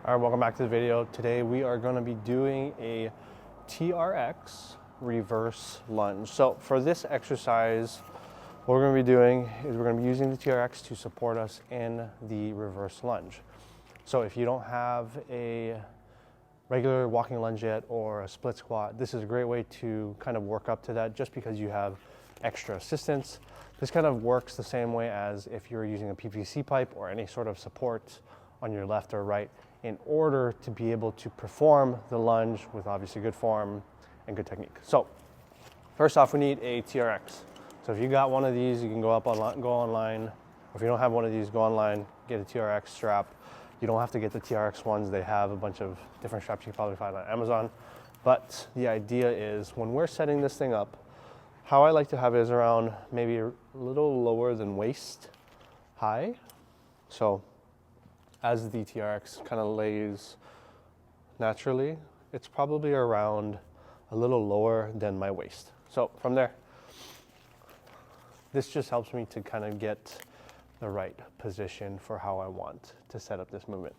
All right, welcome back to the video. Today we are going to be doing a TRX reverse lunge. So for this exercise, what we're going to be doing is we're going to be using the TRX to support us in the reverse lunge. So if you don't have a regular walking lunge yet or a split squat, this is a great way to kind of work up to that just because you have extra assistance. This kind of works the same way as if you're using a PVC pipe or any sort of support on your left or right in order to be able to perform the lunge with obviously good form and good technique. So first off, we need a TRX. So if you got one of these, you can go online. Or if you don't have one of these, go online, get a TRX strap. You don't have to get the TRX ones. They have a bunch of different straps you can probably find on Amazon. But the idea is when we're setting this thing up, how I like to have it is around maybe a little lower than waist high. So as the TRX kind of lays naturally, it's probably around a little lower than my waist. So from there, this just helps me to kind of get the right position for how I want to set up this movement.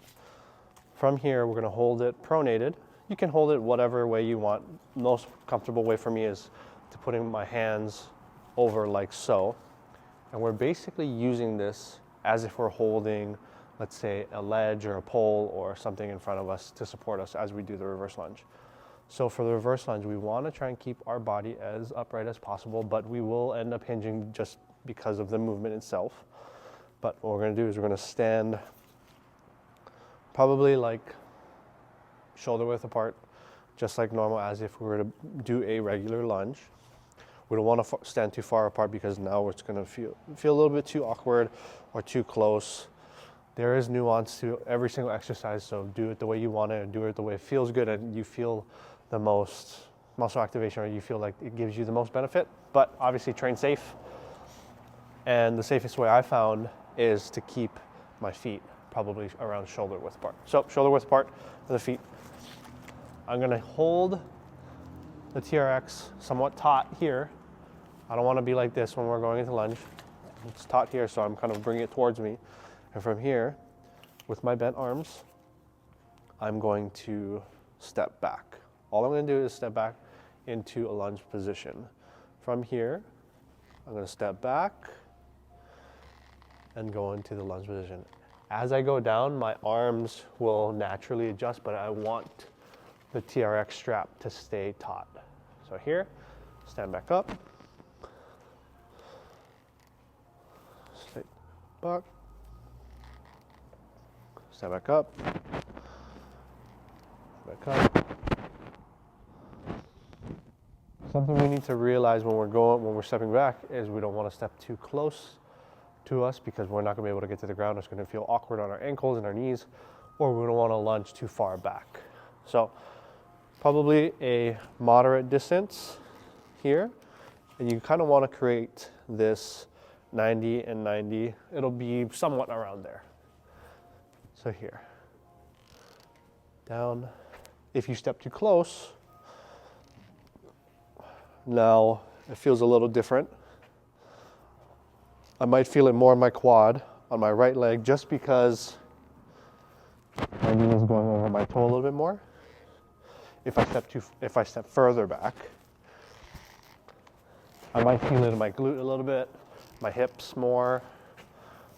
From here, we're gonna hold it pronated. You can hold it whatever way you want. Most comfortable way for me is to putting my hands over like so. And we're basically using this as if we're holding, let's say, a ledge or a pole or something in front of us to support us as we do the reverse lunge. So for the reverse lunge, we want to try and keep our body as upright as possible, but we will end up hinging just because of the movement itself. But what we're going to do is we're going to stand probably like shoulder width apart, just like normal as if we were to do a regular lunge. We don't want to stand too far apart because now it's going to feel a little bit too awkward or too close. There is nuance to every single exercise, so do it the way you want it and do it the way it feels good and you feel the most muscle activation or you feel like it gives you the most benefit. But obviously train safe. And the safest way I found is to keep my feet probably around shoulder width apart. So shoulder width apart for the feet. I'm gonna hold the TRX somewhat taut here. I don't wanna be like this when we're going into lunge. It's taut here, so I'm kind of bringing it towards me. And from here, with my bent arms, I'm going to step back. All I'm going to do is step back into a lunge position. From here, I'm going to step back and go into the lunge position. As I go down, my arms will naturally adjust, but I want the TRX strap to stay taut. So here, stand back up, stay back. Step back up, Something we need to realize when we're stepping back is we don't want to step too close to us because we're not going to be able to get to the ground. It's going to feel awkward on our ankles and our knees, or we don't want to lunge too far back. So probably a moderate distance here, and you kind of want to create this 90 and 90. It'll be somewhat around there. So here, down. If you step too close, now it feels a little different. I might feel it more in my quad on my right leg just because my knee is going over my toe a little bit more. If I step further back, I might feel it in my glute a little bit, my hips more.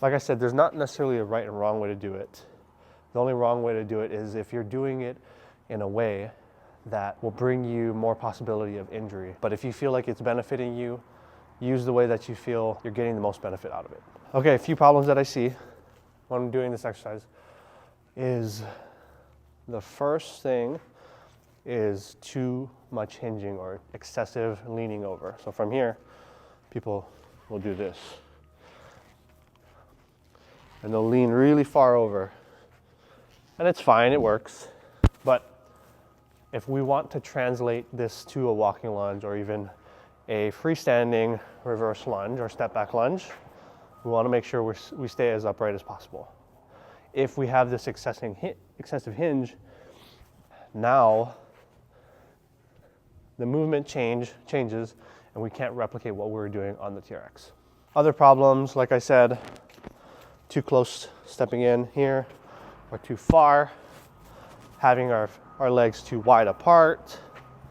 Like I said, there's not necessarily a right and wrong way to do it. The only wrong way to do it is if you're doing it in a way that will bring you more possibility of injury. But if you feel like it's benefiting you, use the way that you feel you're getting the most benefit out of it. Okay, a few problems that I see when I'm doing this exercise is the first thing is too much hinging or excessive leaning over. So from here, people will do this. And they'll lean really far over. And it's fine, it works. But if we want to translate this to a walking lunge or even a freestanding reverse lunge or step back lunge, we want to make sure we stay as upright as possible. If we have this excessive hinge, now the movement changes and we can't replicate what we were doing on the TRX. Other problems, like I said, too close stepping in here or too far. having our legs too wide apart.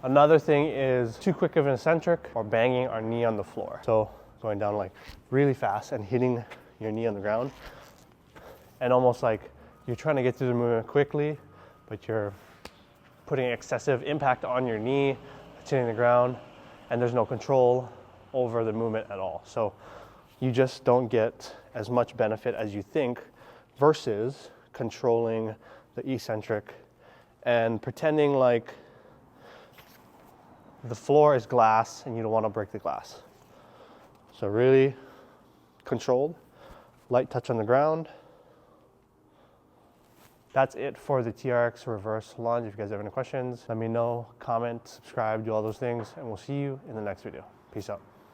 Another thing is too quick of an eccentric or banging our knee on the floor. So going down like really fast and hitting your knee on the ground, and almost like you're trying to get through the movement quickly, but you're putting excessive impact on your knee, it's hitting the ground, and there's no control over the movement at all. So you just don't get as much benefit as you think versus controlling the eccentric and pretending like the floor is glass and you don't want to break the glass. So really controlled, light touch on the ground. That's it for the TRX reverse lunge. If you guys have any questions, let me know, comment, subscribe, do all those things, and we'll see you in the next video. Peace out.